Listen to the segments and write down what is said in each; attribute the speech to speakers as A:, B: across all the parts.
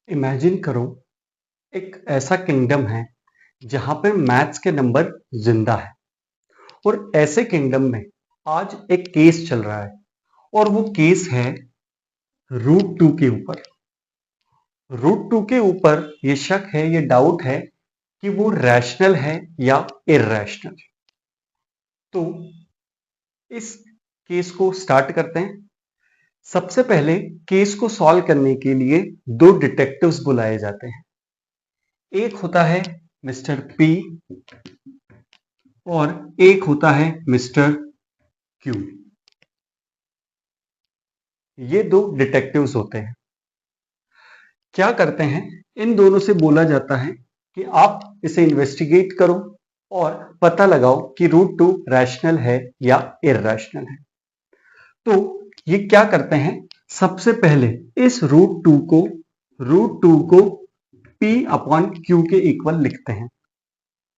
A: Imagine करो एक ऐसा किंगडम है जहां पे मैथ्स के नंबर जिंदा है और ऐसे किंगडम में आज एक केस चल रहा है और वो केस है रूट टू के ऊपर। रूट टू के ऊपर ये शक है, ये डाउट है कि वो रैशनल है या इररैशनल। तो इस केस को स्टार्ट करते हैं। सबसे पहले केस को सॉल्व करने के लिए दो डिटेक्टिव्स बुलाए जाते हैं। एक होता है मिस्टर पी और एक होता है मिस्टर क्यू। ये दो डिटेक्टिव्स होते हैं। क्या करते हैं, इन दोनों से बोला जाता है कि आप इसे इन्वेस्टिगेट करो और पता लगाओ कि रूट टू रैशनल है या इररैशनल है। तो ये क्या करते हैं, सबसे पहले इस रूट टू को P अपॉन Q के इक्वल लिखते हैं।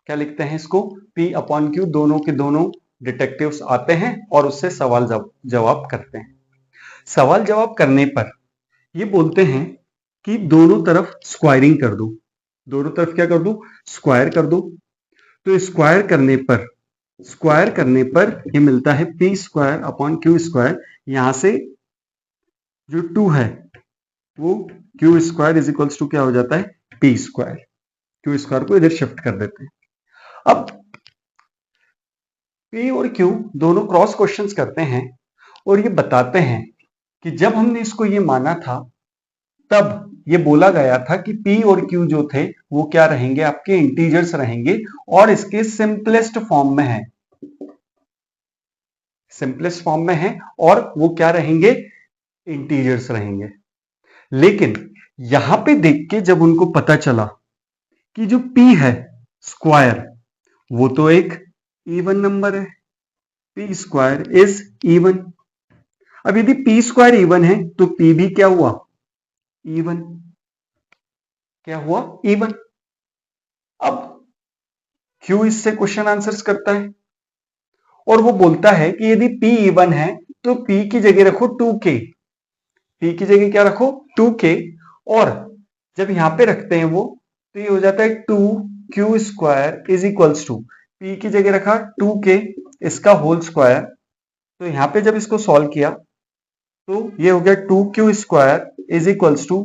A: क्या लिखते हैं इसको? P upon Q। दोनों के दोनों डिटेक्टिव्स आते हैं और उससे सवाल जवाब करते हैं। सवाल जवाब करने पर ये बोलते हैं कि दोनों तरफ स्क्वायरिंग कर दो। दोनों तरफ क्या कर दो? स्क्वायर कर दो। तो स्क्वायर करने पर ये मिलता है P square upon Q square. यहां से जो 2 है वो Q square is equals to क्या हो जाता है? P square. Q स्क्वायर को इधर शिफ्ट कर देते हैं। अब P और Q दोनों क्रॉस क्वेश्चंस करते हैं और ये बताते हैं कि जब हमने इसको ये माना था तब ये बोला गया था कि P और Q जो थे वो क्या रहेंगे? आपके इंटीजर्स रहेंगे और इसके सिंपलेस्ट फॉर्म में है। सिंपलेस्ट फॉर्म में है और वो क्या रहेंगे? इंटीजर्स रहेंगे। लेकिन यहां पे देख के जब उनको पता चला कि जो P है स्क्वायर वो तो एक इवन नंबर है, P स्क्वायर इज इवन। अब यदि P स्क्वायर इवन है तो P भी क्या हुआ? इवन। क्या हुआ? इवन। अब Q इससे क्वेश्चन आंसर्स करता है और वो बोलता है कि यदि P इवन है तो P की जगह रखो 2K। P की जगह क्या रखो? 2K। और जब यहां पे रखते हैं वो तो ये हो जाता है 2Q square is equals to P की जगह रखा 2K इसका होल स्क्वायर। तो यहां पे जब इसको सॉल्व किया तो ये हो गया 2Q square is equals to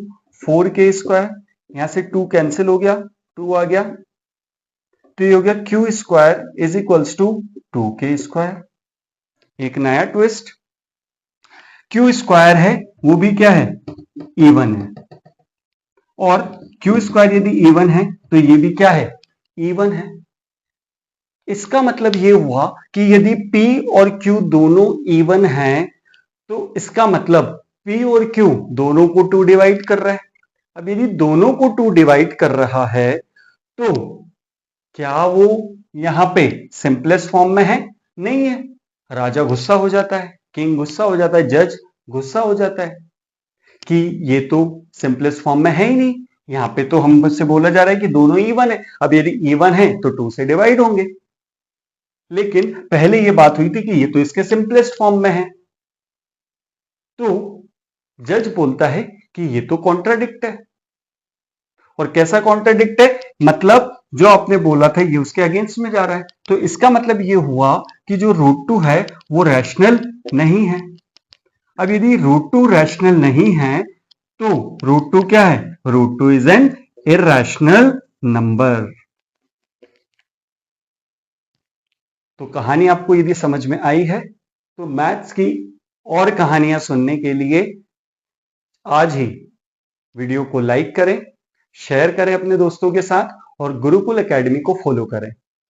A: 4K square. यहां से 2 कैंसिल हो गया, 2 आ गया तो ये हो गया Q square is equals to 2K square. एक नया ट्विस्ट, Q स्क्वायर है वो भी क्या है? इवन है। और Q स्क्वायर यदि इवन है तो ये भी क्या है? इवन है। इसका मतलब ये हुआ कि यदि P और Q दोनों इवन हैं तो इसका मतलब P और Q दोनों को 2 डिवाइड कर रहा है। अब यदि दोनों को 2 डिवाइड कर रहा है तो क्या वो यहां पे सिंपलेस्ट फॉर्म में है? नहीं है। राजा गुस्सा हो जाता है, किंग गुस्सा हो जाता है, जज गुस्सा हो जाता है कि ये तो सिंपलेस्ट फॉर्म में है ही नहीं। यहां पे तो हमसे बोला जा रहा है कि दोनों इवन है। अब यदि इवन है तो 2 से डिवाइड होंगे, लेकिन पहले ये बात हुई थी कि ये तो इसके सिंपलेस्ट फॉर्म में है। तो जज बोलता है कि ये तो कॉन्ट्राडिक्ट है। और कैसा कॉन्ट्राडिक्ट है? मतलब जो आपने बोला था ये उसके अगेंस्ट में जा रहा है। तो इसका मतलब ये हुआ कि जो रूट टू है वो रैशनल नहीं है। अब यदि रूट टू रैशनल नहीं है तो रूट टू क्या है? Root two is an irrational number. तो कहानी आपको यदि समझ में आई है तो मैथ्स की और कहानियां सुनने के लिए आज ही वीडियो को लाइक करें, शेयर करें अपने दोस्तों के साथ और गुरुकुल एकेडमी को फॉलो करें।